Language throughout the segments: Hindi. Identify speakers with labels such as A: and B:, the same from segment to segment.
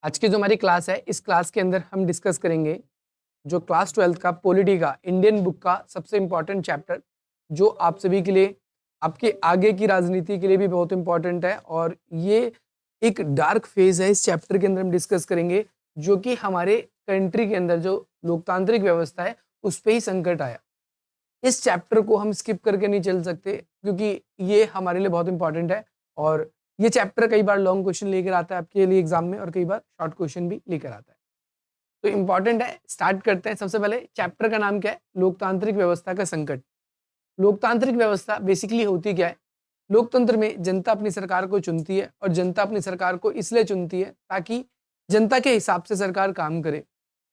A: आज की जो हमारी क्लास है, इस क्लास के अंदर हम डिस्कस करेंगे जो क्लास 12th का पॉलिटी का इंडियन बुक का सबसे इम्पॉर्टेंट चैप्टर, जो आप सभी के लिए, आपके आगे की राजनीति के लिए भी बहुत इम्पॉर्टेंट है। और ये एक डार्क फेज है। इस चैप्टर के अंदर हम डिस्कस करेंगे जो कि हमारे कंट्री के अंदर जो लोकतांत्रिक व्यवस्था है उस पर ही संकट आया। इस चैप्टर को हम स्किप करके नहीं चल सकते क्योंकि ये हमारे लिए बहुत इंपॉर्टेंट है। और ये चैप्टर कई बार लॉन्ग क्वेश्चन लेकर आता है आपके लिए एग्जाम में, और कई बार शॉर्ट क्वेश्चन भी लेकर आता है। तो इंपॉर्टेंट है, स्टार्ट करते हैं। सबसे पहले चैप्टर का नाम क्या है? लोकतांत्रिक व्यवस्था का संकट। लोकतांत्रिक व्यवस्था बेसिकली होती क्या है? लोकतंत्र में जनता अपनी सरकार को चुनती है, और जनता अपनी सरकार को इसलिए चुनती है ताकि जनता के हिसाब से सरकार काम करे,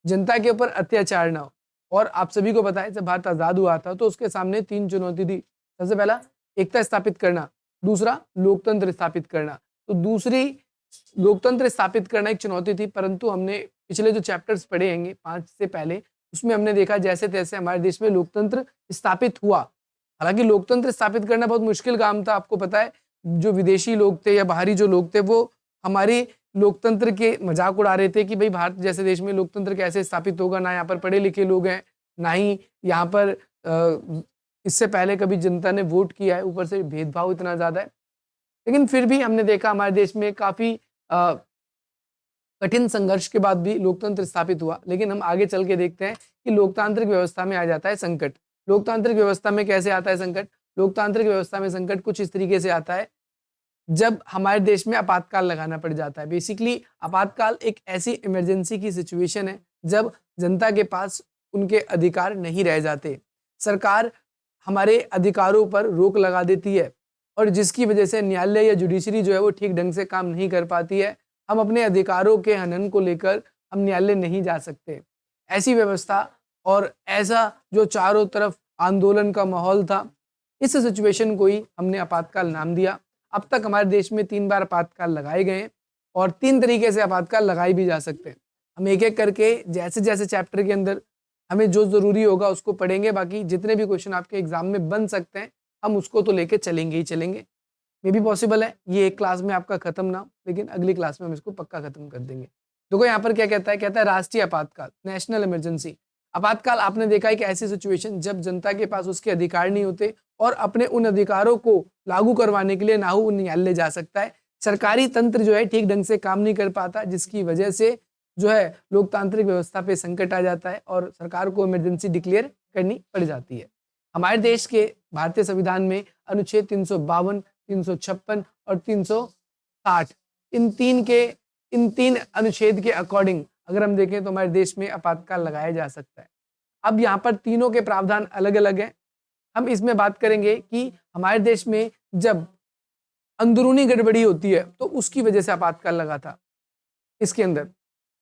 A: जनता के ऊपर अत्याचार ना हो। और आप सभी को पता है, जब भारत आजाद हुआ था तो उसके सामने 3 चुनौती थी। सबसे पहला एकता स्थापित करना, दूसरा लोकतंत्र स्थापित करना। तो दूसरी लोकतंत्र स्थापित करना एक चुनौती थी, परंतु हमने पिछले जो चैप्टर्स पढ़े होंगे 5 से पहले, उसमें हमने देखा जैसे तैसे हमारे देश में लोकतंत्र स्थापित हुआ। हालांकि लोकतंत्र स्थापित करना बहुत मुश्किल काम था। आपको पता है, जो विदेशी लोग थे या बाहरी जो लोग थे, वो हमारी लोकतंत्र के मजाक उड़ा रहे थे कि भाई भारत जैसे देश में लोकतंत्र कैसे स्थापित होगा, ना यहाँ पर पढ़े लिखे लोग हैं, ना ही यहाँ पर इससे पहले कभी जनता ने वोट किया है, ऊपर से भेदभाव इतना ज्यादा है। लेकिन फिर भी हमने देखा हमारे देश में काफी कठिन संघर्ष के बाद भी लोकतंत्र स्थापित हुआ। लेकिन हम आगे चल के देखते हैं कि लोकतांत्रिक व्यवस्था में आ जाता है संकट। लोकतांत्रिक व्यवस्था में कैसे आता है संकट? लोकतांत्रिक व्यवस्था में संकट कुछ इस तरीके से आता है, जब हमारे देश में आपातकाल लगाना पड़ जाता है। बेसिकली आपातकाल एक ऐसी इमरजेंसी की सिचुएशन है जब जनता के पास उनके अधिकार नहीं रह जाते, सरकार हमारे अधिकारों पर रोक लगा देती है, और जिसकी वजह से न्यायालय या जुडिशरी जो है वो ठीक ढंग से काम नहीं कर पाती है। हम अपने अधिकारों के हनन को लेकर हम न्यायालय नहीं जा सकते। ऐसी व्यवस्था और ऐसा जो चारों तरफ आंदोलन का माहौल था, इस सिचुएशन को ही हमने आपातकाल नाम दिया। अब तक हमारे देश में 3 बार आपातकाल लगाए गए हैं, और 3 तरीके से आपातकाल लगाए भी जा सकते हैं। हम एक एक करके जैसे जैसे चैप्टर के अंदर हमें जो जरूरी होगा उसको पढ़ेंगे। बाकी जितने भी क्वेश्चन आपके एग्जाम में बन सकते हैं, हम उसको तो लेके चलेंगे ही चलेंगे। मे भी पॉसिबल है ये एक क्लास में आपका खत्म ना हो, लेकिन अगली क्लास में हम इसको पक्का खत्म कर देंगे। देखो यहाँ पर क्या कहता है, कहता है राष्ट्रीय आपातकाल, नेशनल इमरजेंसी। आपातकाल आपने देखा एक ऐसी सिचुएशन जब जनता के पास उसके अधिकार नहीं होते, और अपने उन अधिकारों को लागू करवाने के लिए ना हो न्यायालय जा सकता है। सरकारी तंत्र जो है ठीक ढंग से काम नहीं कर पाता, जिसकी वजह से जो है लोकतांत्रिक व्यवस्था पे संकट आ जाता है और सरकार को इमरजेंसी डिक्लेयर करनी पड़ जाती है। हमारे देश के भारतीय संविधान में अनुच्छेद 352, 356 और 360, इन तीन अनुच्छेद के अकॉर्डिंग अगर हम देखें तो हमारे देश में आपातकाल लगाया जा सकता है। अब यहाँ पर तीनों के प्रावधान अलग अलग हैं। हम इसमें बात करेंगे कि हमारे देश में जब अंदरूनी गड़बड़ी होती है तो उसकी वजह से आपातकाल लगा था इसके अंदर।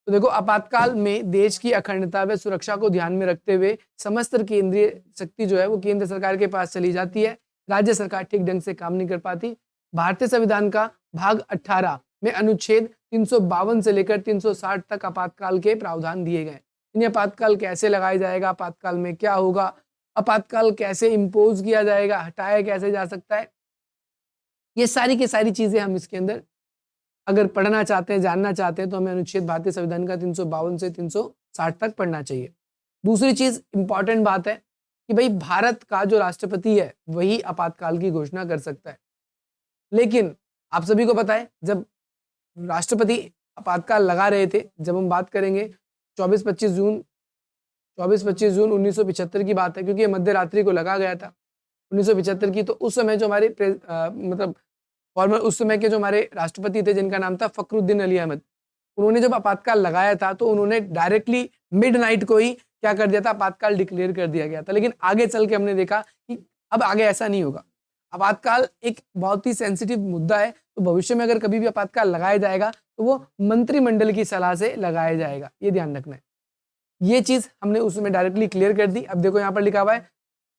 A: तो देखो, आपातकाल में देश की अखंडता व सुरक्षा को ध्यान में रखते हुए समस्त केंद्रीय शक्ति जो है वो केंद्र सरकार के पास चली जाती है। राज्य सरकार ठीक ढंग से काम नहीं कर पाती। भारतीय संविधान का भाग 18 में अनुच्छेद 352 से लेकर 360 तक आपातकाल के प्रावधान दिए गए। इन्हें आपातकाल कैसे लगाया जाएगा, आपातकाल में क्या होगा, आपातकाल कैसे इम्पोज किया जाएगा, हटाया कैसे जा सकता है, ये सारी की सारी चीजें हम इसके अंदर अगर पढ़ना चाहते हैं, जानना चाहते हैं, तो हमें अनुच्छेद भारतीय संविधान का 352 से 360 तक पढ़ना चाहिए। दूसरी चीज इंपॉर्टेंट बात है कि भाई भारत का जो राष्ट्रपति है वही आपातकाल की घोषणा कर सकता है। लेकिन आप सभी को पता है, जब राष्ट्रपति आपातकाल लगा रहे थे, जब हम बात करेंगे 24-25 जून 1975 की बात है, क्योंकि ये मध्य रात्रि को लगा गया था 1975 की। तो उस समय जो हमारे मतलब फॉर्मर उस समय के जो हमारे राष्ट्रपति थे, जिनका नाम था फखरुद्दीन अली अहमद, उन्होंने जब आपातकाल लगाया था तो उन्होंने डायरेक्टली मिडनाइट को ही क्या कर दिया था, आपातकाल डिक्लेयर कर दिया गया था। लेकिन आगे चल के हमने देखा कि अब आगे ऐसा नहीं होगा। आपातकाल एक बहुत ही सेंसिटिव मुद्दा है, तो भविष्य में अगर कभी भी आपातकाल लगाया जाएगा तो वो मंत्रिमंडल की सलाह से लगाया जाएगा, ये ध्यान रखना है। ये चीज हमने उसमें डायरेक्टली क्लियर कर दी। अब देखो यहाँ पर लिखा हुआ है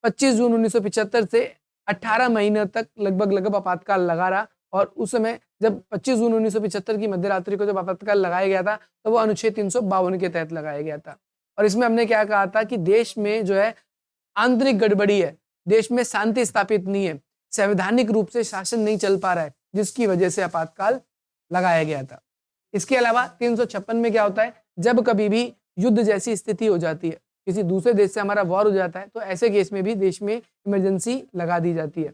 A: 25 जून 1975 से 18 महीने तक लगभग आपातकाल लगा रहा। और उस समय जब 25 जून 1975 की मध्य रात्रि को जब आपातकाल लगाया गया था, तो वो अनुच्छेद 352 के तहत लगाया गया था। और इसमें हमने क्या कहा था कि देश में जो है आंतरिक गड़बड़ी है, देश में शांति स्थापित नहीं है, संवैधानिक रूप से शासन नहीं चल पा रहा है, जिसकी वजह से आपातकाल लगाया गया था। इसके अलावा 356 में क्या होता है, जब कभी भी युद्ध जैसी स्थिति हो जाती है, किसी दूसरे देश से हमारा वॉर हो जाता है, तो ऐसे केस में भी देश में इमरजेंसी लगा दी जाती है।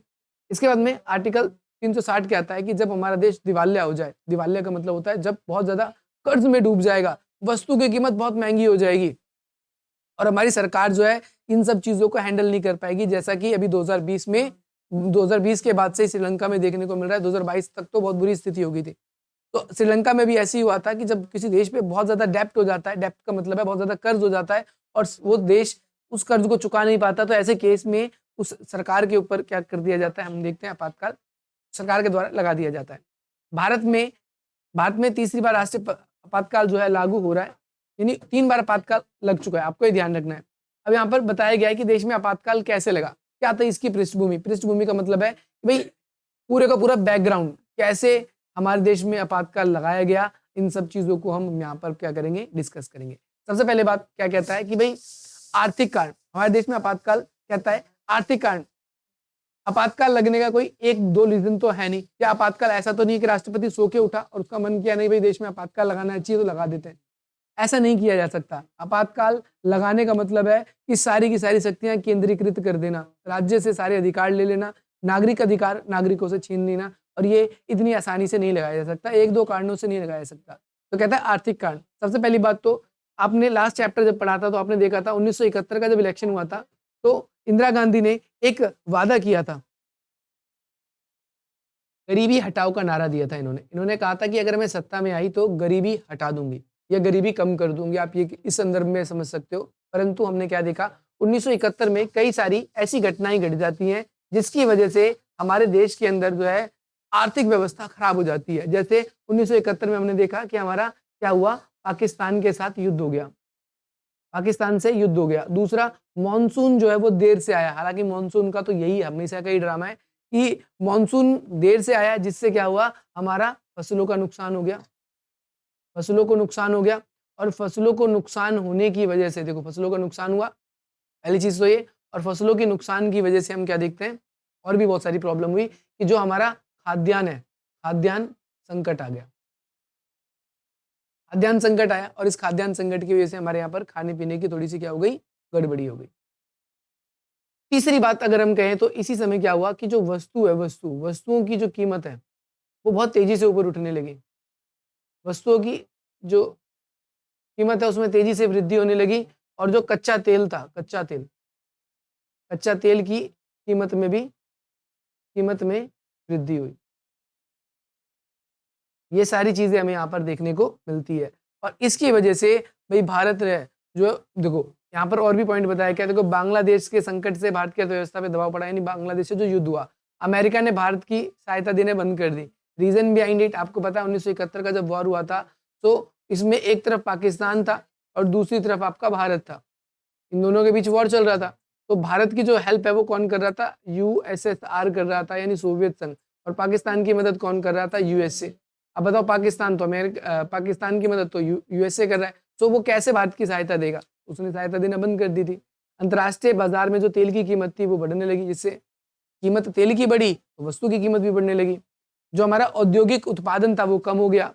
A: इसके बाद में आर्टिकल 360 क्या आता है कि जब हमारा देश दिवालिया हो जाए, दिवालिया का मतलब होता है जब बहुत ज्यादा कर्ज में डूब जाएगा, वस्तु की कीमत बहुत महंगी हो जाएगी और हमारी सरकार जो है इन सब चीजों को हैंडल नहीं कर पाएगी, जैसा कि अभी 2020 के बाद से श्रीलंका में देखने को मिल रहा है। 2022 तक तो बहुत बुरी स्थिति हो गई थी। तो श्रीलंका में भी ऐसे ही हुआ था कि जब किसी देश पे बहुत ज्यादा डेप्ट हो जाता है, डेप्ट का मतलब है बहुत ज्यादा कर्ज हो जाता है और वो देश उस कर्ज को चुका नहीं पाता, तो ऐसे केस में उस सरकार के ऊपर क्या कर दिया जाता है, हम देखते हैं आपातकाल सरकार के द्वारा लगा दिया जाता है। भारत में तीसरी बार राष्ट्रीय आपातकाल जो है लागू हो रहा है, यानी 3 बार आपातकाल लग चुका है, आपको ये ध्यान रखना है। अब यहाँ पर बताया गया है कि देश में आपातकाल कैसे लगा, क्या था इसकी पृष्ठभूमि। पृष्ठभूमि का मतलब है कि भाई पूरे का पूरा बैकग्राउंड, कैसे हमारे देश में आपातकाल लगाया गया, इन सब चीजों को हम यहाँ पर क्या करेंगे, डिस्कस करेंगे। सबसे पहले बात क्या कहता है कि भाई आर्थिक कारण, हमारे देश में आपातकाल कहता है आर्थिक कारण। आपातकाल लगने का कोई 1-2 रीजन तो है नहीं, या आपातकाल ऐसा तो नहीं कि राष्ट्रपति सो के उठा और उसका मन किया नहीं भाई देश में आपातकाल लगाना चाहिए तो लगा देते हैं, ऐसा नहीं किया जा सकता। आपातकाल लगाने का मतलब है कि सारी की सारी शक्तियां केंद्रीकृत कर देना, राज्य से सारे अधिकार ले लेना, नागरिक अधिकार नागरिकों से छीन लेना, और ये इतनी आसानी से नहीं लगाया जा सकता, 1-2 कारणों से नहीं लगाया जा सकता। तो कहता है आर्थिक कारण। सबसे पहली बात तो आपने लास्ट चैप्टर जब पढ़ा था तो आपने देखा था 1971 का जब इलेक्शन हुआ था तो इंदिरा गांधी ने एक वादा किया था, गरीबी हटाओ का नारा दिया था। इन्होंने कहा था कि अगर मैं सत्ता में आई तो गरीबी हटा दूंगी या गरीबी कम कर दूंगी, आप ये इस संदर्भ में समझ सकते हो। परंतु हमने क्या देखा, 1971 में कई सारी ऐसी घटनाएं घट जाती हैं जिसकी वजह से हमारे देश के अंदर जो है आर्थिक व्यवस्था खराब हो जाती है। जैसे 1971 में हमने देखा कि हमारा क्या हुआ, पाकिस्तान के साथ युद्ध हो गया, पाकिस्तान से युद्ध हो गया। दूसरा, मॉनसून जो है वो देर से आया, हालांकि मॉनसून का तो यही हमेशा का ही ड्रामा है कि मॉनसून देर से आया, जिससे क्या हुआ, हमारा फसलों का नुकसान हो गया, फसलों को नुकसान हो गया। और फसलों को नुकसान होने की वजह से, देखो फसलों का नुकसान हुआ, पहली चीज तो ये, और फसलों के नुकसान की वजह से हम क्या देखते हैं, और भी बहुत सारी प्रॉब्लम हुई कि जो हमारा खाद्यान्न है, खाद्यान्न संकट आ गया, खाद्यान्न संकट आया, और इस खाद्यान्न संकट की वजह से हमारे यहाँ पर खाने पीने की थोड़ी सी क्या हो गई, गड़बड़ी हो गई। तीसरी बात अगर हम कहें तो इसी समय क्या हुआ कि जो वस्तु है, वस्तुओं की जो कीमत है वो बहुत तेजी से ऊपर उठने लगी, वस्तुओं की जो कीमत है उसमें तेजी से वृद्धि होने लगी, और जो कच्चा तेल था, कच्चा तेल की कीमत में वृद्धि हुई। ये सारी चीजें हमें यहाँ पर देखने को मिलती है, और इसकी वजह से भाई भारत जो, देखो यहाँ पर और भी पॉइंट बताया क्या, देखो बांग्लादेश के संकट से भारत की अर्थव्यवस्था पे दबाव पड़ा, यानी बांग्लादेश से जो युद्ध हुआ, अमेरिका ने भारत की सहायता देने बंद कर दी। रीजन बिहाइंड इट आपको पता है, 1971 का जब वॉर हुआ था तो इसमें एक तरफ पाकिस्तान था और दूसरी तरफ आपका भारत था, इन दोनों के बीच वॉर चल रहा था। तो भारत की जो हेल्प है वो कौन कर रहा था, यूएसएसआर कर रहा था, यानी सोवियत संघ, और पाकिस्तान की मदद कौन कर रहा था, यूएसए। अब बताओ, पाकिस्तान की मदद तो यूएसए कर रहा है, तो वो कैसे भारत की सहायता देगा, उसने सहायता देना बंद कर दी थी। अंतर्राष्ट्रीय बाजार में जो तेल की कीमत थी वो बढ़ने लगी, जिससे कीमत तेल की बढ़ी तो वस्तु की कीमत भी बढ़ने लगी। जो हमारा औद्योगिक उत्पादन था वो कम हो गया,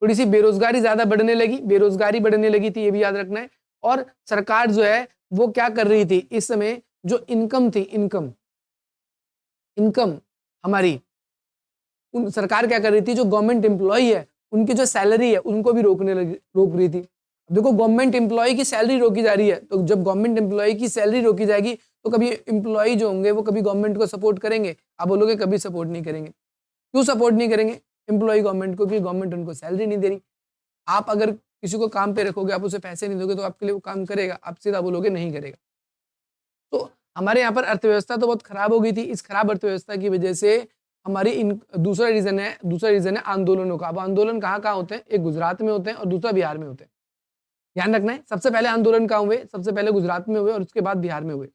A: थोड़ी सी बेरोजगारी ज्यादा बढ़ने लगी थी, ये भी याद रखना है। और सरकार जो है वो क्या कर रही थी इस समय, जो इनकम थी, इनकम हमारी, सरकार क्या कर रही थी, जो गवर्नमेंट एम्प्लॉय है उनकी जो सैलरी है उनको भी रोक रही थी। देखो गवर्नमेंट एम्प्लॉय की सैलरी रोकी जा रही है, तो जब गवर्नमेंट एम्प्लॉय की सैलरी रोकी जाएगी तो कभी एम्प्लॉय जो होंगे वो कभी गवर्नमेंट को सपोर्ट करेंगे, आप बोलोगे कभी सपोर्ट नहीं करेंगे। क्यों सपोर्ट नहीं करेंगे एम्प्लॉय गवर्नमेंट को, क्योंकि गवर्नमेंट उनको सैलरी नहीं दे रही। आप अगर किसी को काम पे रखोगे, आप उसे पैसे नहीं दोगे तो आपके लिए वो काम करेगा, आप सीधा बोलोगे नहीं करेगा। तो हमारे यहाँ पर अर्थव्यवस्था तो बहुत खराब हो गई थी। इस खराब अर्थव्यवस्था की वजह से हमारी दूसरा रीजन है आंदोलनों का। अब आंदोलन कहाँ कहाँ होते हैं, एक गुजरात में होते हैं और दूसरा बिहार में होते हैं, ध्यान रखना है। सबसे पहले आंदोलन कहाँ हुए, सबसे पहले गुजरात में हुए और उसके बाद बिहार में हुए,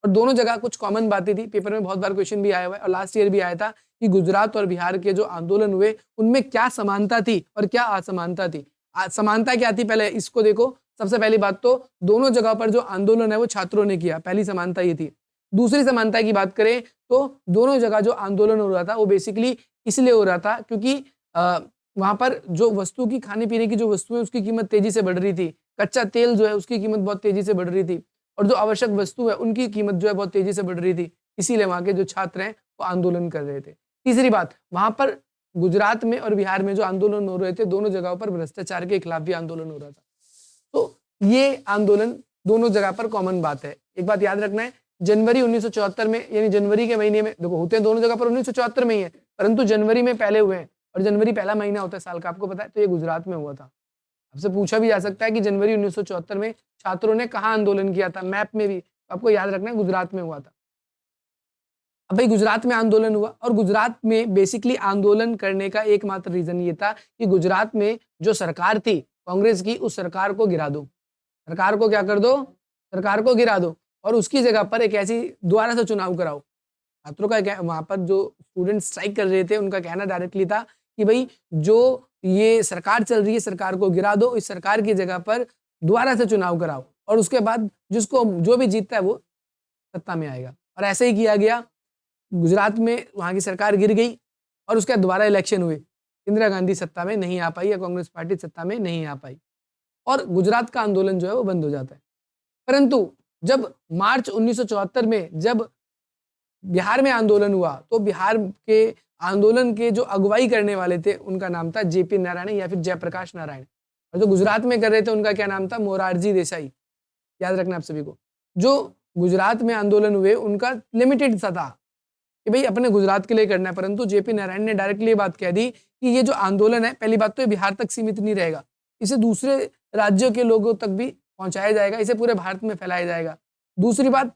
A: और दोनों जगह कुछ कॉमन बातें थी, पेपर में बहुत बार क्वेश्चन भी आया हुआ है और लास्ट ईयर भी आया था कि गुजरात और बिहार के जो आंदोलन हुए उनमें क्या समानता थी और क्या असमानता थी। समानता क्या थी, पहले इसको देखो। सबसे पहली बात तो दोनों जगह पर जो आंदोलन है वो छात्रों ने किया, पहली समानता ये थी। दूसरी समानता की बात करें तो दोनों जगह जो आंदोलन हो रहा था वो बेसिकली इसलिए हो रहा था क्योंकि वहां पर जो वस्तु की खाने पीने की जो वस्तु है उसकी कीमत तेजी से बढ़ रही थी, कच्चा तेल जो है उसकी कीमत बहुत तेजी से बढ़ रही थी, और जो आवश्यक वस्तु है उनकी कीमत जो है बहुत तेजी से बढ़ रही थी। इसीलिए वहां के जो छात्र हैं वो आंदोलन कर रहे थे। तीसरी बात, वहां पर गुजरात में और बिहार में जो आंदोलन हो रहे थे, दोनों जगहों पर भ्रष्टाचार के खिलाफ भी आंदोलन हो रहा था। तो ये आंदोलन दोनों जगह पर कॉमन बात है। एक बात याद रखना है, जनवरी 1974 में, यानी जनवरी के महीने में, देखो होते हैं दोनों जगह पर 1974 में ही है, परंतु जनवरी में पहले हुए हैं, और जनवरी पहला महीना होता है साल का, आपको पता है। तो ये गुजरात में हुआ था। आपसे पूछा भी जा सकता है कि जनवरी 1974 में छात्रों ने कहाँ आंदोलन किया था, मैप में भी आपको याद रखना है गुजरात में हुआ था। अब भाई गुजरात में आंदोलन हुआ, और गुजरात में बेसिकली आंदोलन करने का एकमात्र रीजन ये था कि गुजरात में जो सरकार थी कांग्रेस की, उस सरकार को गिरा दो। सरकार को क्या कर दो? सरकार को गिरा दो, और उसकी जगह पर एक ऐसी दोबारा से चुनाव कराओ। छात्रों का वहां पर जो स्टूडेंट स्ट्राइक कर रहे थे उनका कहना डायरेक्टली था कि भाई जो ये सरकार चल रही है, सरकार को गिरा दो, इस सरकार की जगह पर दोबारा से चुनाव कराओ, और उसके बाद जिसको जो भी जीतता है वो सत्ता में आएगा। और ऐसे ही किया गया। गुजरात में वहां की सरकार गिर गई, और उसके बाद दोबारा इलेक्शन हुए। इंदिरा गांधी सत्ता में नहीं आ पाई, या कांग्रेस पार्टी सत्ता में नहीं आ पाई, और गुजरात का आंदोलन जो है वो बंद हो जाता है। परंतु जब मार्च 1974 में जब बिहार में आंदोलन हुआ, तो बिहार के आंदोलन के जो अगुवाई करने वाले थे उनका नाम था जेपी नारायण या फिर जयप्रकाश नारायण, और जो गुजरात में कर रहे थे उनका क्या नाम था? मोरारजी देसाई। याद रखना आप सभी को। जो गुजरात में आंदोलन हुए उनका लिमिटेड सा था कि भाई अपने गुजरात के लिए करना है, परंतु जेपी नारायण ने डायरेक्टली ये बात कह दी कि ये जो आंदोलन है, पहली बात तो ये बिहार तक सीमित नहीं रहेगा, इसे दूसरे राज्यों के लोगों तक भी पहुंचाया जाएगा, इसे पूरे भारत में फैलाया जाएगा। दूसरी बात,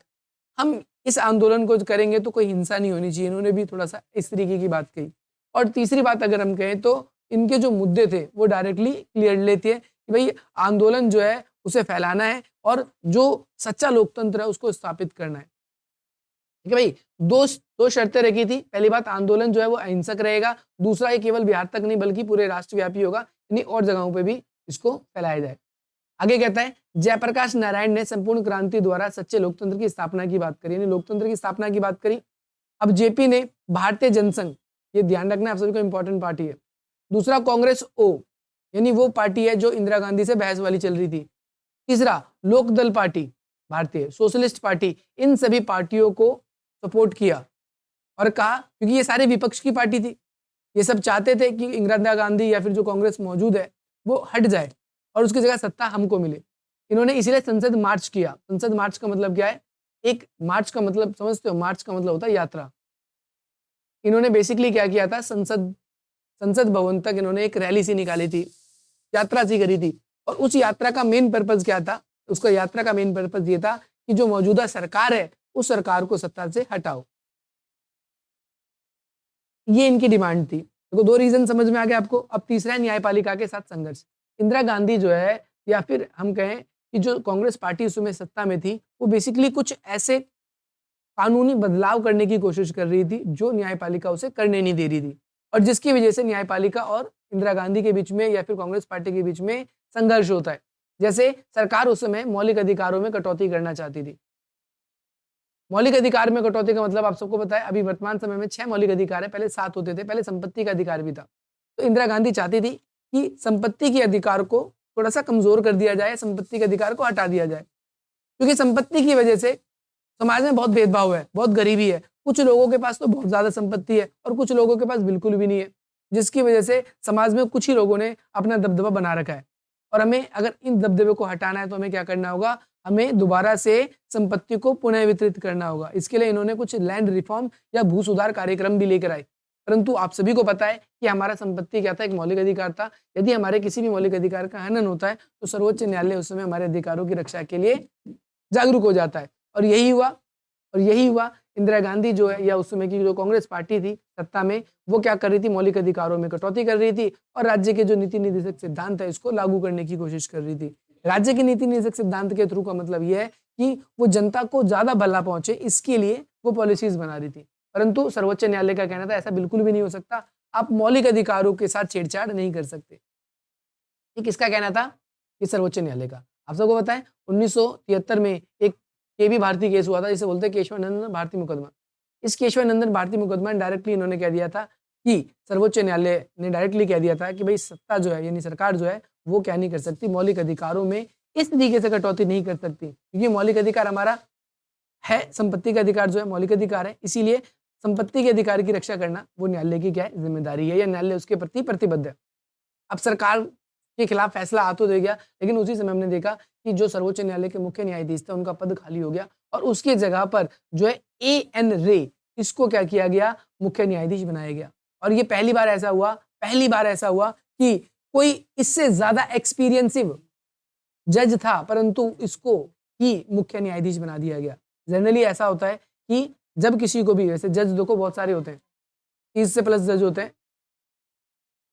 A: हम इस आंदोलन को करेंगे तो कोई हिंसा नहीं होनी चाहिए, इन्होंने भी थोड़ा सा इस तरीके की बात कही। और तीसरी बात अगर हम कहें तो इनके जो मुद्दे थे वो डायरेक्टली क्लियर लेते हैं कि भाई आंदोलन जो है उसे फैलाना है, और जो सच्चा लोकतंत्र है उसको स्थापित करना है। ठीक है भाई, दो शर्तें रखी थी। पहली बात, आंदोलन जो है वो अहिंसक रहेगा। दूसरा, ये केवल बिहार तक नहीं बल्कि पूरे राष्ट्रव्यापी होगा, यानी और जगहों पे भी इसको फैलाया जाए। आगे कहता है, जयप्रकाश नारायण ने संपूर्ण क्रांति द्वारा सच्चे लोकतंत्र की स्थापना की बात करी, यानी लोकतंत्र की स्थापना की बात करी। अब जेपी ने भारतीय जनसंघ, ये ध्यान रखना आप सभी को, इंपॉर्टेंट पार्टी है। दूसरा, कांग्रेस ओ, यानी वो पार्टी है जो इंदिरा गांधी से बहस वाली चल रही थी। तीसरा, लोकदल पार्टी, भारतीय सोशलिस्ट पार्टी, इन सभी पार्टियों को सपोर्ट किया, और कहा, क्योंकि ये सारे विपक्ष की पार्टी थी, ये सब चाहते थे कि इंदिरा गांधी या फिर जो कांग्रेस मौजूद है वो हट जाए और उसकी जगह सत्ता हमको मिले। इन्होंने इसीलिए संसद मार्च किया। संसद मार्च का मतलब क्या है? एक मार्च का मतलब समझते हो? मार्च का मतलब होता है यात्रा। इन्होंने बेसिकली क्या किया था, संसद भवन तक इन्होंने एक रैली सी निकाली थी, यात्रा सी करी थी, और उस यात्रा का मेन पर्पज क्या था? उसका यात्रा का मेन पर्पज ये था कि जो मौजूदा सरकार है उस सरकार को सत्ता से हटाओ। ये इनकी डिमांड थी। देखो, दो रीजन समझ में आ गया आपको। अब तीसरा है न्यायपालिका के साथ संघर्ष। इंदिरा गांधी जो है, या फिर हम कहें कि जो कांग्रेस पार्टी उस समय सत्ता में थी, वो बेसिकली कुछ ऐसे कानूनी बदलाव करने की कोशिश कर रही थी जो न्यायपालिका उसे करने नहीं दे रही थी, और जिसकी वजह से न्यायपालिका और इंदिरा गांधी के बीच में या फिर कांग्रेस पार्टी के बीच में संघर्ष होता है। जैसे सरकार उस समय मौलिक अधिकारों में कटौती करना चाहती थी। मौलिक अधिकार में कटौती का मतलब आप सबको पता है, अभी वर्तमान समय में 6 मौलिक अधिकार है, पहले 7 होते थे, पहले संपत्ति का अधिकार भी था। तो इंदिरा गांधी चाहती थी कि संपत्ति के अधिकार को थोड़ा सा कमजोर कर दिया जाए, संपत्ति के अधिकार को हटा दिया जाए, क्योंकि संपत्ति की वजह से समाज में बहुत भेदभाव है, बहुत गरीबी है। कुछ लोगों के पास तो बहुत ज्यादा संपत्ति है और कुछ लोगों के पास बिल्कुल भी नहीं है, जिसकी वजह से समाज में कुछ ही लोगों ने अपना दबदबा बना रखा है। और हमें अगर इन दबदबे को हटाना है तो हमें क्या करना होगा? हमें दोबारा से संपत्ति को पुनः वितरित करना होगा। इसके लिए इन्होंने कुछ लैंड रिफॉर्म या भू सुधार कार्यक्रम भी लेकर आए। परंतु आप सभी को पता है कि हमारा संपत्ति क्या था? एक मौलिक अधिकार था। यदि हमारे किसी भी मौलिक अधिकार का हनन होता है तो सर्वोच्च न्यायालय उस समय हमारे अधिकारों की रक्षा के लिए जागरूक हो जाता है, और यही हुआ। इंदिरा गांधी जो है, या उस समय की जो कांग्रेस पार्टी थी सत्ता में, वो क्या कर रही थी? मौलिक अधिकारों में कटौती कर रही थी, और राज्य के जो नीति निर्देशक सिद्धांत है इसको लागू करने की कोशिश कर रही थी। राज्य के नीति निर्देशक सिद्धांत के थ्रू का मतलब यह है कि वो जनता को ज्यादा भला पहुंचे, इसके लिए वो पॉलिसीज बना रही थी। परंतु सर्वोच्च न्यायालय का कहना था ऐसा बिल्कुल भी नहीं हो सकता, आप मौलिक अधिकारों के साथ छेड़छाड़ नहीं कर सकते। ये किसका कहना था? ये सर्वोच्च न्यायालय का। आप सबको पता है 1973 में एक केबी भारती केस हुआ था, जिसे बोलते हैं केशवानंदन भारती मुकदमा। इस केशवानंदन भारती मुकदमा में डायरेक्टली इन्होंने कह दिया था कि सर्वोच्च न्यायालय ने डायरेक्टली कह दिया था कि भाई सत्ता जो है यानी सरकार जो है वो क्या नहीं कर सकती, मौलिक अधिकारों में इस तरीके से कटौती नहीं कर सकती, क्योंकि मौलिक अधिकार हमारा है, संपत्ति का अधिकार जो है मौलिक अधिकार है, इसीलिए संपत्ति के अधिकार की रक्षा करना वो न्यायालय की क्या है, जिम्मेदारी है, या न्यायालय उसके प्रति प्रतिबद्ध है। अब सरकार के खिलाफ फैसला आ तो दे गया, लेकिन उसी समय हमने देखा कि जो सर्वोच्च न्यायालय के मुख्य न्यायाधीश थे उनका पद खाली हो गया और उसकी जगह पर जो है एएन रे, इसको क्या किया गया, मुख्य न्यायाधीश बनाया गया। और ये पहली बार ऐसा हुआ कि कोई इससे ज्यादा एक्सपीरियंसिव जज था परंतु इसको ही मुख्य न्यायाधीश बना दिया गया। जनरली ऐसा होता है कि जब किसी को भी, वैसे जज देखो बहुत सारे होते हैं, 30 से प्लस जज होते हैं,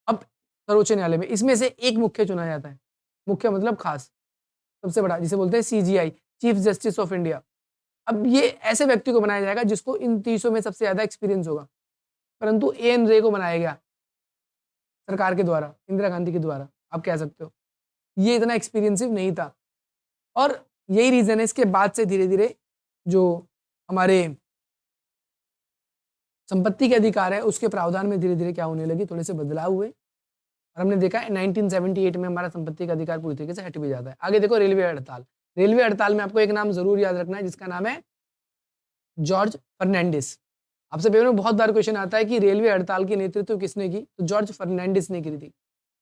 A: अब सर्वोच्च न्यायालय में इसमें से एक मुख्य चुना जाता है, मुख्य मतलब खास, सबसे बड़ा, जिसे बोलते हैं CGI, chief justice of India. अब ये ऐसे व्यक्ति को बनाया जाएगा जिसको इन 300 में सबसे ज्यादा एक्सपीरियंस होगा, परंतु एएन रे को बनाया गया सरकार के द्वारा, इंदिरा गांधी के द्वारा, आप कह सकते हो। ये इतना एक्सपीरियंसिव नहीं था और यही रीजन है, इसके बाद से धीरे धीरे जो हमारे संपत्ति के अधिकार है उसके प्रावधान में धीरे धीरे क्या होने लगी, थोड़े से बदलाव हुए और हमने देखा है 1978 में हमारा संपत्ति का अधिकार पूरी तरीके से हट भी जाता है। आगे देखो रेलवे हड़ताल। रेलवे हड़ताल में आपको एक नाम जरूर याद रखना है जिसका नाम है जॉर्ज फर्नांडिस। आपसे पेपर में बहुत बार क्वेश्चन आता है कि रेलवे हड़ताल की नेतृत्व किसने की, तो जॉर्ज फर्नांडिस ने की थी।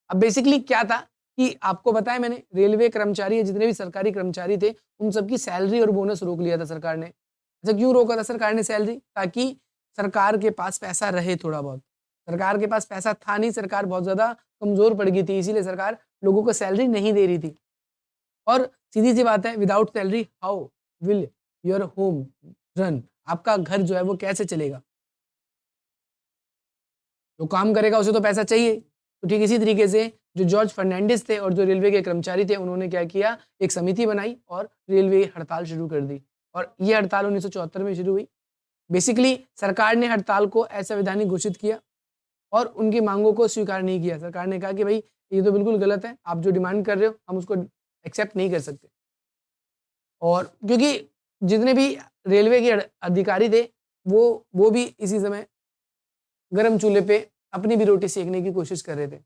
A: अब बेसिकली क्या था कि आपको बताया मैंने, रेलवे कर्मचारी जितने भी सरकारी कर्मचारी थे उन सबकी सैलरी और बोनस रोक लिया था सरकार ने। अच्छा क्यों रोका था सरकार ने सैलरी, ताकि सरकार के पास पैसा रहे थोड़ा बहुत। सरकार के पास पैसा था नहीं, सरकार बहुत ज्यादा कमजोर पड़ गई थी, इसीलिए सरकार लोगों को सैलरी नहीं दे रही थी। और सीधी सी बात है, without salary how will your home run, आपका घर जो है वो कैसे चलेगा, जो काम करेगा उसे तो पैसा चाहिए। तो ठीक इसी तरीके से जो जॉर्ज फर्नांडिस थे और जो रेलवे के कर्मचारी थे उन्होंने क्या किया, एक समिति बनाई और रेलवे हड़ताल शुरू कर दी और ये हड़ताल 1974 में शुरू हुई। बेसिकली सरकार ने हड़ताल को असंवैधानिक घोषित किया और उनकी मांगों को स्वीकार नहीं किया। सरकार ने कहा कि भाई ये तो बिल्कुल गलत है, आप जो डिमांड कर रहे हो हम उसको एक्सेप्ट नहीं कर सकते। और क्योंकि जितने भी रेलवे के अधिकारी थे वो भी इसी समय गरम चूल्हे पे अपनी भी रोटी सेकने की कोशिश कर रहे थे।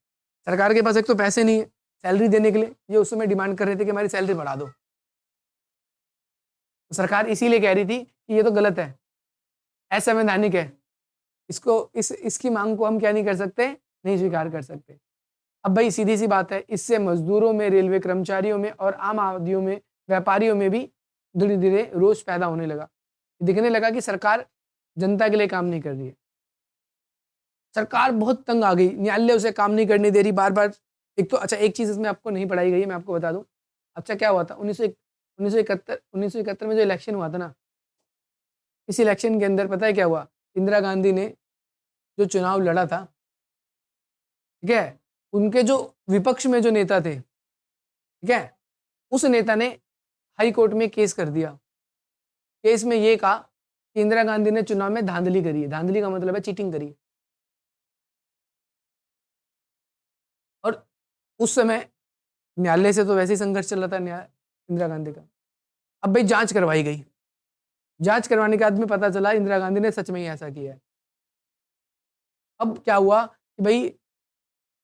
A: सरकार के पास एक तो पैसे नहीं है सैलरी देने के लिए, ये उस समय डिमांड कर रहे थे कि हमारी सैलरी बढ़ा दो। तो सरकार इसीलिए कह रही थी कि ये तो गलत है, असंवैधानिक है, इसकी मांग को हम क्या नहीं कर सकते, नहीं स्वीकार कर सकते। अब भाई सीधी सी बात है, इससे मजदूरों में, रेलवे कर्मचारियों में और आम आदमियों में, व्यापारियों में भी धीरे धीरे रोष पैदा होने लगा। दिखने लगा कि सरकार जनता के लिए काम नहीं कर रही है, सरकार बहुत तंग आ गई, न्यायालय उसे काम नहीं करने दे रही बार बार। एक तो अच्छा एक चीज इसमें आपको नहीं पढ़ाई गई है, मैं आपको बता दूं। अच्छा क्या हुआ था 1971 में जो इलेक्शन हुआ था ना, इस इलेक्शन के अंदर पता है क्या हुआ, इंदिरा गांधी ने जो चुनाव लड़ा था, ठीक है, उनके जो विपक्ष में जो नेता थे, ठीक है, उस नेता ने हाई कोर्ट में केस कर दिया। केस में ये कहा कि इंदिरा गांधी ने चुनाव में धांधली करी है। धांधली का मतलब है चीटिंग करी है। और उस समय न्यायालय से तो वैसे ही संघर्ष चल रहा था न्याय इंदिरा गांधी का। अब भाई जांच करवाई गई, जांच करवाने के बाद में पता चला इंदिरा गांधी ने सच में ही ऐसा किया है। अब क्या हुआ कि भाई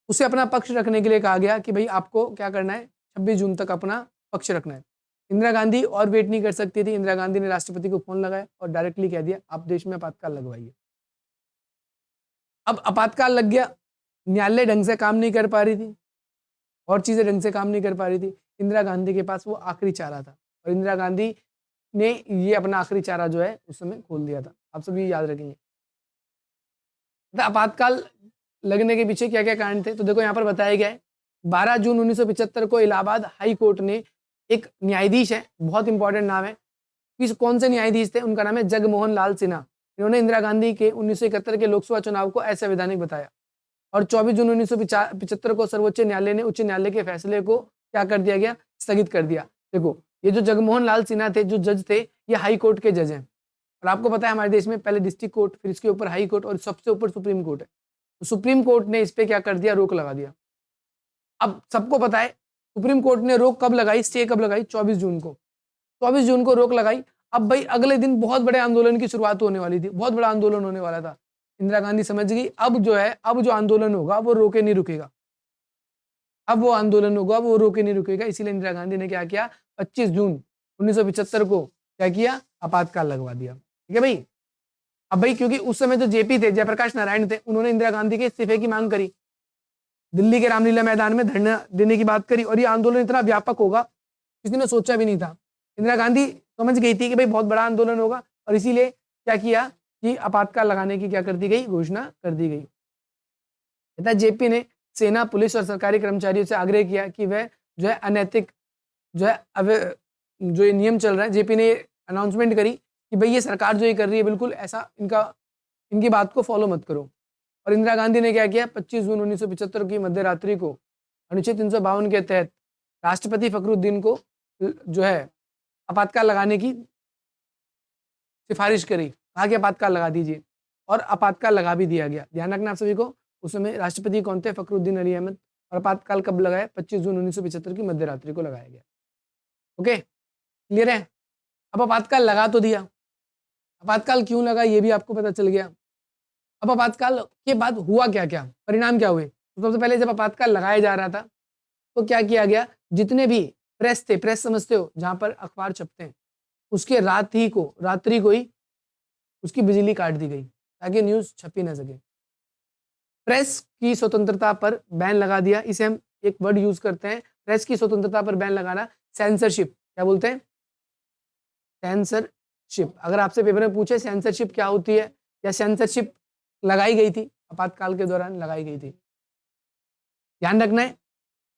A: उसे अपना पक्ष रखने के लिए कहा गया कि भाई आपको क्या करना है, 26 जून तक अपना पक्ष रखना है। इंदिरा गांधी और वेट नहीं कर सकती थी, इंदिरा गांधी ने राष्ट्रपति को फोन लगाया और डायरेक्टली कह दिया आप देश में आपातकाल लगवाइए। अब आपातकाल लग गया, न्यायालय ढंग से काम नहीं कर पा रही थी और चीजें ढंग से काम नहीं कर पा रही थी। इंदिरा गांधी के पास वो आखिरी चारा था और इंदिरा गांधी ने ये अपना आखिरी चारा जो है उस समय खोल दिया था। आप सभी याद रखेंगे। आपातकाल लगने के पीछे क्या क्या कारण थे, तो देखो यहाँ पर बताया गया है 12 जून 1975 को इलाहाबाद हाई कोर्ट ने एक न्यायाधीश है, बहुत इंपॉर्टेंट नाम है, कौन से न्यायाधीश थे, उनका नाम है जगमोहन लाल सिन्हा। इन्होंने इंदिरा गांधी के 1971 के लोकसभा चुनाव को असंवैधानिक बताया और 24 जून 1975 को सर्वोच्च न्यायालय ने उच्च न्यायालय के फैसले को क्या कर दिया गया, स्थगित कर दिया। देखो ये जो जगमोहन लाल सिन्हा थे, जो जज थे, ये हाई कोर्ट के जज हैं और आपको पता है हमारे देश में पहले डिस्ट्रिक्ट कोर्ट, फिर इसके ऊपर हाई कोर्ट और सबसे ऊपर सुप्रीम कोर्ट है। तो सुप्रीम कोर्ट ने इस पे क्या कर दिया, रोक लगा दिया। अब सबको पता है सुप्रीम कोर्ट ने रोक कब लगाई, स्टे कब लगाई, 24 जून को। 24 जून को रोक लगाई। अब भाई अगले दिन बहुत बड़े आंदोलन की शुरुआत होने वाली थी, बहुत बड़ा आंदोलन होने वाला था। इंदिरा गांधी समझ गई अब जो है, अब जो आंदोलन होगा वो रोके नहीं रुकेगा, अब वो आंदोलन होगा वो रोके नहीं रुकेगा। इसीलिए इंदिरा गांधी ने क्या किया, 25 जून 1975 को क्या किया, आपातकाल लगवा दिया। ठीक है भाई। अब भाई क्योंकि उस समय जो जेपी थे, जयप्रकाश नारायण थे, उन्होंने इंदिरा गांधी के इस्तीफे की मांग करी, दिल्ली के रामलीला मैदान में धरना देने की बात करी, और ये आंदोलन इतना व्यापक होगा किसी ने सोचा भी नहीं था। इंदिरा गांधी समझ गई थी कि भाई बहुत बड़ा आंदोलन होगा, और इसीलिए क्या किया कि आपातकाल लगाने की क्या कर दी गई, घोषणा कर दी गई। जेपी ने सेना, पुलिस और सरकारी कर्मचारियों से आग्रह किया कि वह जो है अनैतिक जो है जो ये नियम चल रहा है, जेपी ने अनाउंसमेंट करी कि भाई ये सरकार जो ये कर रही है बिल्कुल ऐसा इनकी बात को फॉलो मत करो। और इंदिरा गांधी ने क्या किया, 25 जून 1975 की मध्य रात्रि को अनुच्छेद 352 के तहत राष्ट्रपति फखरुद्दीन को जो है आपातकाल लगाने की सिफारिश करी, कहा कि आपातकाल लगा दीजिए, और आपातकाल लगा भी दिया गया। ध्यान रखना आप सभी को, उस समय राष्ट्रपति कौन थे, फखरुद्दीन अली अहमद, और आपातकाल कब लगाया, 25 जून 1975 की मध्य रात्रि को लगाया गया। ओके, क्लियर है। अब आपातकाल लगा तो दिया, आपातकाल क्यों लगा ये भी आपको पता चल गया। अब आपातकाल के बाद हुआ क्या क्या, परिणाम क्या हुए। तो सबसे पहले जब आपातकाल लगाया जा रहा था तो क्या किया गया, जितने भी प्रेस थे, प्रेस समझते हो जहां पर अखबार छपते हैं, उसके रात्रि को ही उसकी बिजली काट दी गई ताकि न्यूज छपी ना सके। प्रेस की स्वतंत्रता पर बैन लगा दिया। इसे हम एक वर्ड यूज करते हैं, प्रेस की स्वतंत्रता पर बैन लगाना, सेंसरशिप। क्या बोलते हैं, सेंसरशिप। अगर आपसे पेपर में पूछे सेंसरशिप क्या होती है, या सेंसरशिप लगाई गई थी आपातकाल के दौरान, लगाई गई थी। ध्यान रखना है,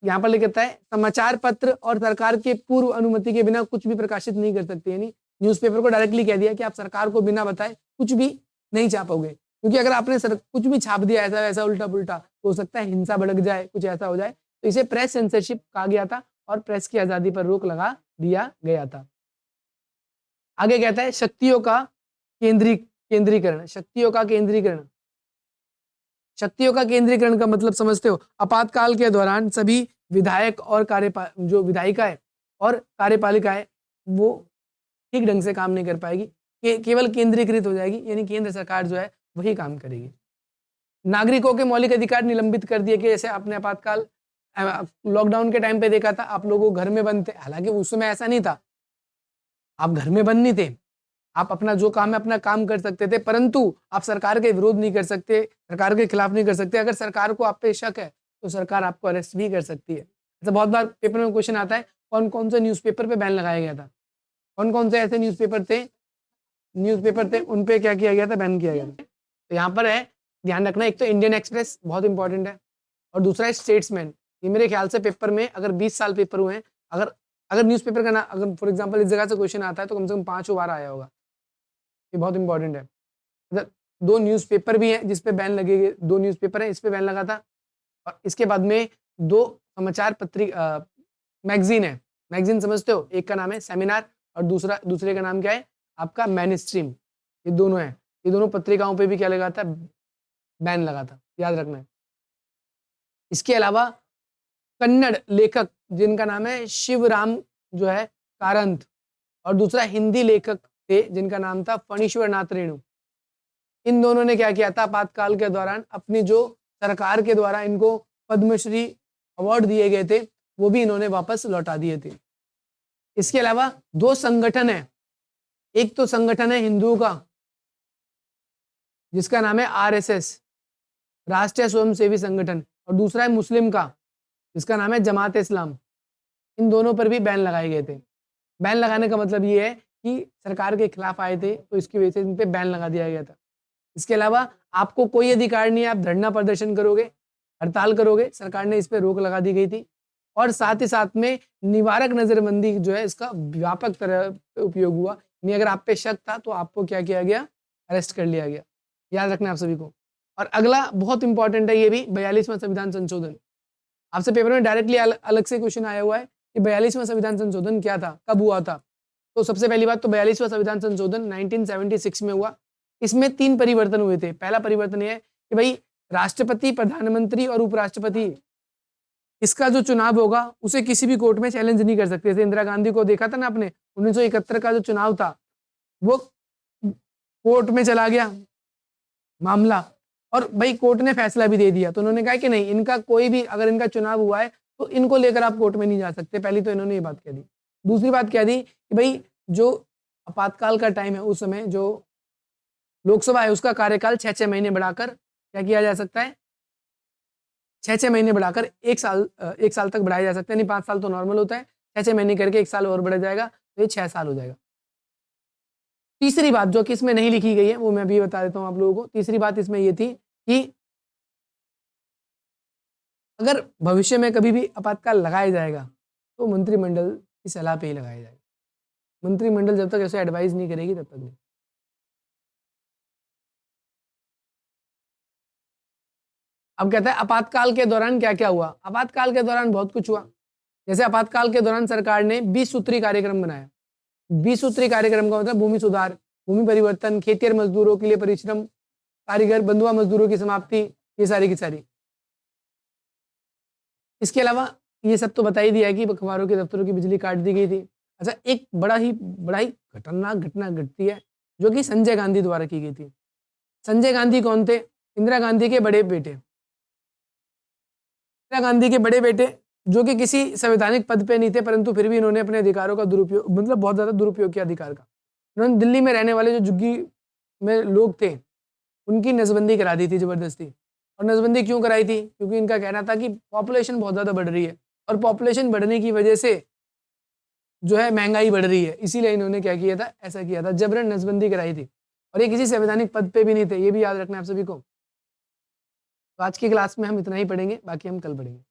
A: यहाँ पर लिखता है समाचार पत्र और सरकार के पूर्व अनुमति के बिना कुछ भी प्रकाशित नहीं कर सकते। यानी न्यूज़पेपर को डायरेक्टली कह दिया कि आप सरकार को बिना बताए कुछ भी नहीं छापोगे, क्योंकि अगर आपने कुछ भी छाप दिया ऐसा वैसा उल्टा पुल्टा तो हो सकता है हिंसा भड़क जाए, कुछ ऐसा हो जाए। तो इसे प्रेस सेंसरशिप कहा गया था और प्रेस की आजादी पर रोक लगा दिया गया था। आगे कहता है शक्तियों का केंद्रीकरण। शक्तियों का केंद्रीकरण, शक्तियों का केंद्रीकरण का मतलब समझते हो, आपातकाल के दौरान सभी विधायक और जो विधायिकाएं और कार्यपालिकाएं वो ठीक ढंग से काम नहीं कर पाएगी, केवल केंद्रीकृत हो जाएगी, यानी केंद्र सरकार जो है वही काम करेगी। नागरिकों के मौलिक अधिकार निलंबित कर दिए कि जैसे आपने आपातकाल लॉकडाउन के टाइम पे देखा था, आप लोगों घर में बंद थे, हालांकि उस समय ऐसा नहीं था, आप घर में बंद नहीं थे, आप अपना जो काम है अपना काम कर सकते थे, परंतु आप सरकार के विरोध नहीं कर सकते, सरकार के खिलाफ नहीं कर सकते। अगर सरकार को आप पे शक है तो सरकार आपको अरेस्ट भी कर सकती है। तो बहुत बार पेपर में क्वेश्चन आता है कौन कौन से न्यूज़पेपर पे बैन लगाया गया था, कौन कौन से ऐसे न्यूज़पेपर थे उन पे क्या किया गया था, बैन किया गया था। तो यहाँ पर है, ध्यान रखना, एक तो इंडियन एक्सप्रेस बहुत इंपॉर्टेंट है, और दूसरा है स्टेट्समैन। ये मेरे ख्याल से पेपर में अगर 20 साल पेपर हुए हैं, अगर न्यूज़पेपर का ना, अगर फॉर एग्जाम्पल इस जगह से क्वेश्चन आता है तो कम से कम 5 बार आया होगा। ये बहुत इंपॉर्टेंट है। मतलब 2 न्यूज़पेपर भी हैं जिस पे बैन लगेगी, 2 न्यूज़पेपर है इस पे बैन लगा था, और इसके बाद में 2 समाचार पत्रिका मैगजीन है। मैगजीन समझते हो, एक का नाम है सेमिनार और दूसरे का नाम क्या है आपका मेन स्ट्रीम। ये दोनों है, ये दोनों पत्रिकाओं पे भी क्या लगा था, बैन लगा था, याद रखना है। इसके अलावा कन्नड़ लेखक जिनका नाम है शिवराम जो है कारंत, और दूसरा हिंदी लेखक थे जिनका नाम था फणीश्वर नाथ रेणु। इन दोनों ने क्या किया था, आपातकाल के दौरान अपनी जो सरकार के द्वारा इनको पद्मश्री अवार्ड दिए गए थे वो भी इन्होंने वापस लौटा दिए थे। इसके अलावा 2 संगठन है, एक तो संगठन है हिंदुओं का जिसका नाम है आरएसएस, राष्ट्रीय स्वयंसेवी संगठन, और दूसरा है मुस्लिम का जिसका नाम है जमात इस्लाम। इन दोनों पर भी बैन लगाए गए थे। बैन लगाने का मतलब ये है कि सरकार के खिलाफ आए थे तो इसकी वजह से इन पे बैन लगा दिया गया था। इसके अलावा आपको कोई अधिकार नहीं है, आप धरना प्रदर्शन करोगे, हड़ताल करोगे, सरकार ने इस पे रोक लगा दी गई थी। और साथ ही साथ में निवारक नजरबंदी जो है इसका व्यापक तरह उपयोग हुआ, यानी अगर आप पे शक था तो आपको क्या किया गया, अरेस्ट कर लिया गया। याद रखना आप सभी को। और अगला बहुत इंपॉर्टेंट है, ये भी 42वां संविधान संशोधन। आपसे पेपर में डायरेक्टली अलग से क्वेश्चन आया हुआ है कि 42वां संविधान संशोधन क्या था, कब हुआ था। तो सबसे पहली बात तो 42वां संविधान संशोधन 1976 में हुआ। इसमें 3 परिवर्तन हुए थे। पहला परिवर्तन यह है कि भाई राष्ट्रपति, प्रधानमंत्री और उपराष्ट्रपति इसका जो चुनाव होगा उसे किसी भी कोर्ट में चैलेंज नहीं कर सकते थे। इंदिरा गांधी को देखा था ना आपने, 1971 का जो चुनाव था वो कोर्ट में चला गया मामला, और भाई कोर्ट ने फैसला भी दे दिया, तो उन्होंने कहा कि नहीं, इनका कोई भी अगर इनका चुनाव हुआ है तो इनको लेकर आप कोर्ट में नहीं जा सकते। पहली तो इन्होंने ये बात कह दी। दूसरी बात कह दी कि भाई जो आपातकाल का टाइम है, उस समय जो लोकसभा है उसका कार्यकाल 6-6 महीने बढ़ाकर क्या किया जा सकता है, 6-6 महीने बढ़ाकर 1 साल तक बढ़ाया जा सकता है। नहीं, 5 साल तो नॉर्मल होता है, 6-6 महीने करके 1 साल और बढ़ जाएगा, तो ये 6 साल हो जाएगा। तीसरी बात जो कि इसमें नहीं लिखी गई है, वो मैं अभी बता देता हूँ आप लोगों को। तीसरी बात इसमें ये थी कि अगर भविष्य में कभी भी आपातकाल लगाया जाएगा तो मंत्रिमंडल की सलाह पे ही लगाया जाएगा। मंत्रिमंडल जब तक ऐसे एडवाइस नहीं करेगी तब तक नहीं। अब कहता है आपातकाल के दौरान क्या क्या हुआ। आपातकाल के दौरान बहुत कुछ हुआ। जैसे आपातकाल के दौरान सरकार ने 20 सूत्री कार्यक्रम बनाया। 20 सूत्री कार्यक्रम का मतलब भूमि सुधार, भूमि परिवर्तन, खेतिहर मजदूरों के लिए परिश्रम, कारीगर बंधुआ मजदूरों की समाप्ति, ये सारी की सारी। इसके अलावा ये सब तो बता ही दिया है कि अखबारों के दफ्तरों की बिजली काट दी गई थी। अच्छा, एक बड़ा ही खतरनाक घटना घटती है जो कि संजय गांधी द्वारा की गई थी। संजय गांधी कौन थे? इंदिरा गांधी के बड़े बेटे। इंदिरा गांधी के बड़े बेटे जो कि किसी संवैधानिक पद पे नहीं थे, परंतु फिर भी इन्होंने अपने अधिकारों का दुरुपयोग, मतलब बहुत ज्यादा दुरुपयोग किया अधिकार का। उन्होंने दिल्ली में रहने वाले जो झुग्गी में लोग थे उनकी नसबंदी करा दी थी जबरदस्ती। और नसबंदी क्यों कराई थी? क्योंकि इनका कहना था कि पॉपुलेशन बहुत ज्यादा बढ़ रही है और पॉपुलेशन बढ़ने की वजह से जो है महंगाई बढ़ रही है, इसीलिए इन्होंने क्या किया था, ऐसा किया था, जबरन नसबंदी कराई थी। और ये किसी संवैधानिक पद पे भी नहीं थे, ये भी याद रखना है आप सभी को। तो आज की क्लास में हम इतना ही पढ़ेंगे, बाकी हम कल पढ़ेंगे।